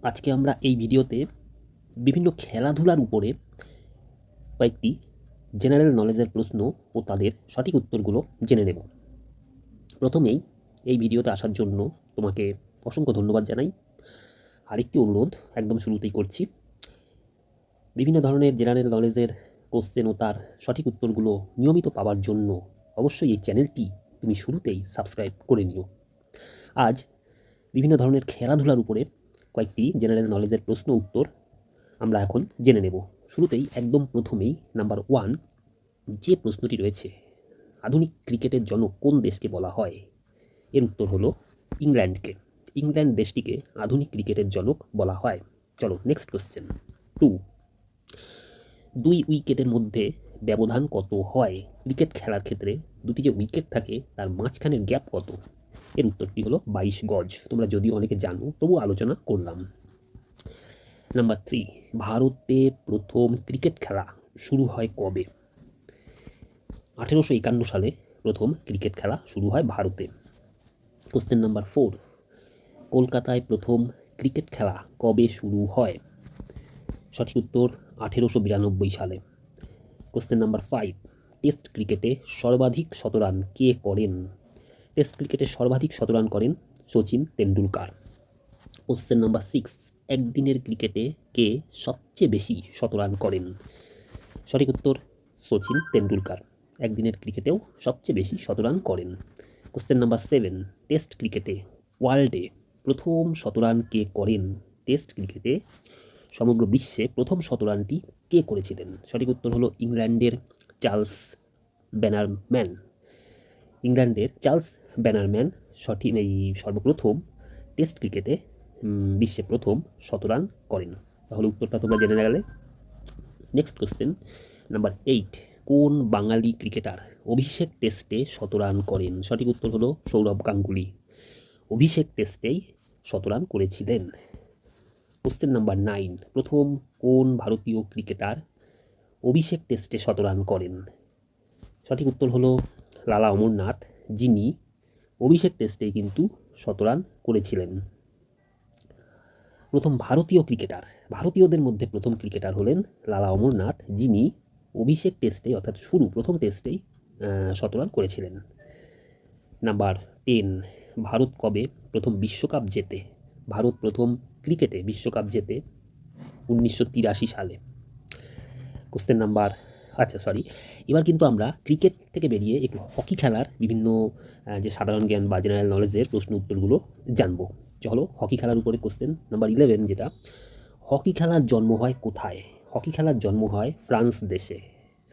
আজকে আমরা এই ভিডিওতে বিভিন্ন খেলাধুলার উপরে কয়েকটি জেনারেল নলেজের প্রশ্ন ও তাদের সঠিক উত্তরগুলো জেনে নেব। প্রথমেই এই ভিডিওতে আসার জন্য তোমাকে অসংখ্য ধন্যবাদ জানাই। আরেকটি অনুরোধ একদম শুরুতেই করছি, বিভিন্ন ধরনের জেনারেল নলেজের কোশ্চেন ও তার সঠিক উত্তরগুলো নিয়মিত পাওয়ার জন্য অবশ্যই এই চ্যানেলটি তুমি শুরুতেই সাবস্ক্রাইব করে নিও। আজ বিভিন্ন ধরনের খেলাধুলার উপরে কয়েকটি জেনারেল নলেজের প্রশ্ন উত্তর আমরা এখন জেনে নেব। শুরুতেই একদম প্রথমেই নাম্বার 1 যে প্রশ্নটি রয়েছে, আধুনিক ক্রিকেটের জনক কোন দেশকে বলা হয়? এর উত্তর হলো ইংল্যান্ডকে। ইংল্যান্ড দেশটিকে আধুনিক ক্রিকেটের জনক বলা হয়। চলো নেক্সট কোশ্চেন 2, 2 উইকেটের মধ্যে ব্যবধান কত হয়? ক্রিকেট খেলার ক্ষেত্রে দুটি যে উইকেট থাকে তার মাঝখানের গ্যাপ কত? এর উত্তরটি হলো 22 গজ। তোমরা যদিও অনেকে জানো, তবু আলোচনা করলাম। নাম্বার 3, ভারতে প্রথম ক্রিকেট খেলা শুরু হয় কবে? 1851 সালে প্রথম ক্রিকেট খেলা শুরু হয় ভারতে। কোশ্চেন নাম্বার 4, কলকাতায় প্রথম ক্রিকেট খেলা কবে শুরু হয়? সঠিক উত্তর 1892 সালে। কোশ্চেন নাম্বার 5, টেস্ট ক্রিকেটে সর্বাধিক শতরান কে করেন? টেস্ট ক্রিকেটে সর্বাধিক শতরান করেন সচিন তেন্ডুলকার। কোশ্চেন নাম্বার 6, একদিনের ক্রিকেটে কে সবচেয়ে বেশি শতরান করেন? সঠিক উত্তর সচিন তেন্ডুলকার একদিনের ক্রিকেটেও সবচেয়ে বেশি শতরান করেন। কোশ্চেন নাম্বার 7, টেস্ট ক্রিকেটে ওয়ার্ল্ডে প্রথম শতরান কে করেন? টেস্ট ক্রিকেটে সমগ্র বিশ্বে প্রথম শতরানটি কে করেছিলেন? সঠিক উত্তর হলো ইংল্যান্ডের চার্লস ব্যানারম্যান। ইংল্যান্ডের চার্লস ব্যানারম্যান সর্বপ্রথম টেস্ট ক্রিকেটে বিশ্বে প্রথম শতরান করেন। তাহলে উত্তরটা তোমরা জেনে গেলে। নেক্সট কোশ্চেন নাম্বার 8, কোন বাঙালি ক্রিকেটার অভিষেক টেস্টে শতরান করেন? সঠিক উত্তর হলো সৌরভ গাঙ্গুলি। অভিষেক টেস্টেই শতরান করেছিলেন। কোশ্চেন নাম্বার 9, প্রথম কোন ভারতীয় ক্রিকেটার অভিষেক টেস্টে শতরান করেন? সঠিক উত্তর হলো লালা অমরনাথ, যিনি অভিষেক টেস্টেই কিন্তু শতরান করেছিলেন। প্রথম ভারতীয় ক্রিকেটার, ভারতীয়দের মধ্যে প্রথম ক্রিকেটার হলেন লালা অমরনাথ, যিনি অভিষেক টেস্টে অর্থাৎ প্রথম টেস্টেই শতরান করেছিলেন। নাম্বার 10, ভারত কবে প্রথম বিশ্বকাপ জেতে? ভারত প্রথম ক্রিকেটে বিশ্বকাপ জেতে 1983 সালে। কোশ্চেন নাম্বার এবার কিন্তু আমরা ক্রিকেট থেকে বেরিয়ে একটু হকি খেলার বিভিন্ন যে সাধারণ জ্ঞান বা জেনারেল নলেজের প্রশ্ন উত্তরগুলো জানবো। চলো হকি খেলার উপরে কোশ্চেন নাম্বার 11, যেটা হকি খেলার জন্ম হয় কোথায়? হকি খেলার জন্ম হয় ফ্রান্স দেশে।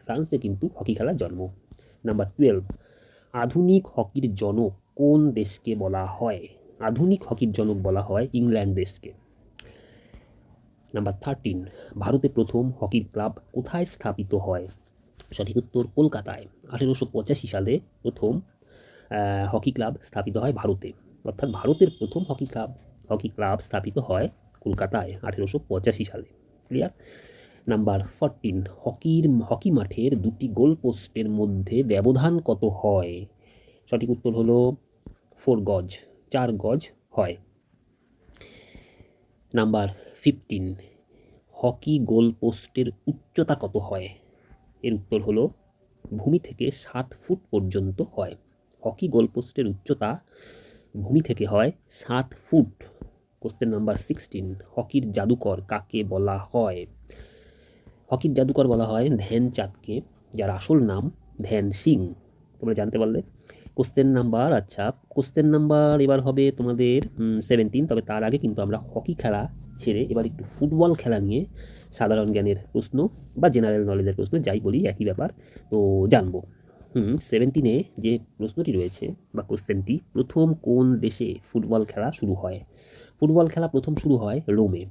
ফ্রান্সে কিন্তু হকি খেলার জন্ম। নাম্বার 12, আধুনিক হকির জনক কোন দেশকে বলা হয়? আধুনিক হকির জনক বলা হয় ইংল্যান্ড দেশকে। নাম্বার 13, ভারতে প্রথম হকির ক্লাব কোথায় স্থাপিত হয়? সঠিক উত্তর কলকাতায়। 1885 সালে প্রথম হকি ক্লাব স্থাপিত হয় ভারতে, অর্থাৎ ভারতের প্রথম হকি ক্লাব স্থাপিত হয় কলকাতায় 1885 সালে। ক্লিয়ার? নাম্বার 14, হকি মাঠের দুটি গোল পোস্টের মধ্যে ব্যবধান কত হয়? সঠিক উত্তর হলো 4 গজ, 4 গজ হয়। নাম্বার 15, হকি গোল পোস্টের উচ্চতা কত হয়? এর উত্তর হলো ভূমি থেকে 7 ফুট পর্যন্ত হয়। হকি গোলপোস্টের উচ্চতা ভূমি থেকে হয় 7 ফুট। কোশ্চেন নাম্বার 16, হকির জাদুকর কাকে বলা হয়? হকির জাদুকর বলা হয় ধ্যানচাঁদকে, যার আসল নাম ধ্যান সিং। তোমরা জানতে পারলে। কোশ্চেন নাম্বার এবার হবে তোমাদের 17। তবে তার আগে কিন্তু আমরা হকি খেলা ছেড়ে এবার একটু ফুটবল খেলা নিয়ে সাধারণ জ্ঞানের প্রশ্ন বা জেনারেল নলেজের প্রশ্ন, যাই বলি একই ব্যাপার, তো জানবো। 17-এ যে প্রশ্নটি রয়েছে বা কোশ্চেনটি, প্রথম কোন দেশে ফুটবল খেলা শুরু হয়? ফুটবল খেলা প্রথম শুরু হয় রোমে।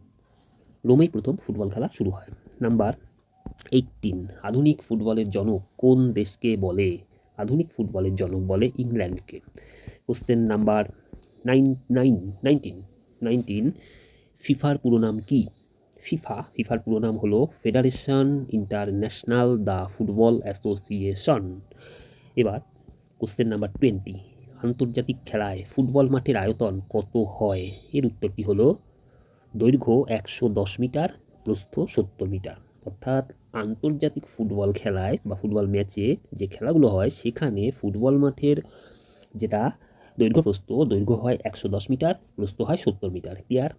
রোমেই প্রথম ফুটবল খেলা শুরু হয়। নাম্বার 18, আধুনিক ফুটবলের জনক কোন দেশকে বলে? আধুনিক ফুটবলের জনক বলে ইংল্যান্ডকে। কোশ্চেন নাম্বার 19, ফিফার পুরো নাম কি? ফিফার পুরো নাম হলো federation international the football association. এবার কোশ্চেন নাম্বার 20, আন্তর্জাতিক খেলায় ফুটবল মাঠের আয়তন কত হয়? এর উত্তরটি হলো দৈর্ঘ্য 110 মিটার, প্রস্থ 70 মিটার। অর্থাৎ আন্তর্জাতিক ফুটবল খেলায় বা ফুটবল ম্যাচে যে খেলাগুলো হয় সেখানে ফুটবল মাঠের যেটা দৈর্ঘ্য হয় 110 মিটার, প্রস্থ হয় 70 মিটার। ক্লিয়ার?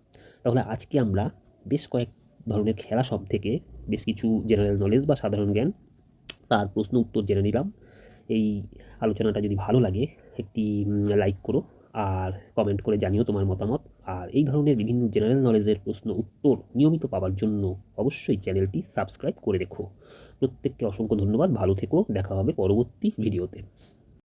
তাহলে আজকে আমরা বেশ কয়েক ধরনের খেলা সব থেকে বেশ কিছু জেনারেল নলেজ বা সাধারণ জ্ঞান তার প্রশ্ন উত্তর জেনে নিলাম। এই আলোচনাটা যদি ভালো লাগে একটি লাইক করো আর কমেন্ট করে জানিও তোমার মতামত। আর এই ধরনের বিভিন্ন জেনারেল নলেজের প্রশ্ন উত্তর নিয়মিত পাওয়ার জন্য অবশ্যই চ্যানেলটি সাবস্ক্রাইব করে রেখো। প্রত্যেককে অসংখ্য ধন্যবাদ। ভালো থেকো। দেখা হবে পরবর্তী ভিডিওতে।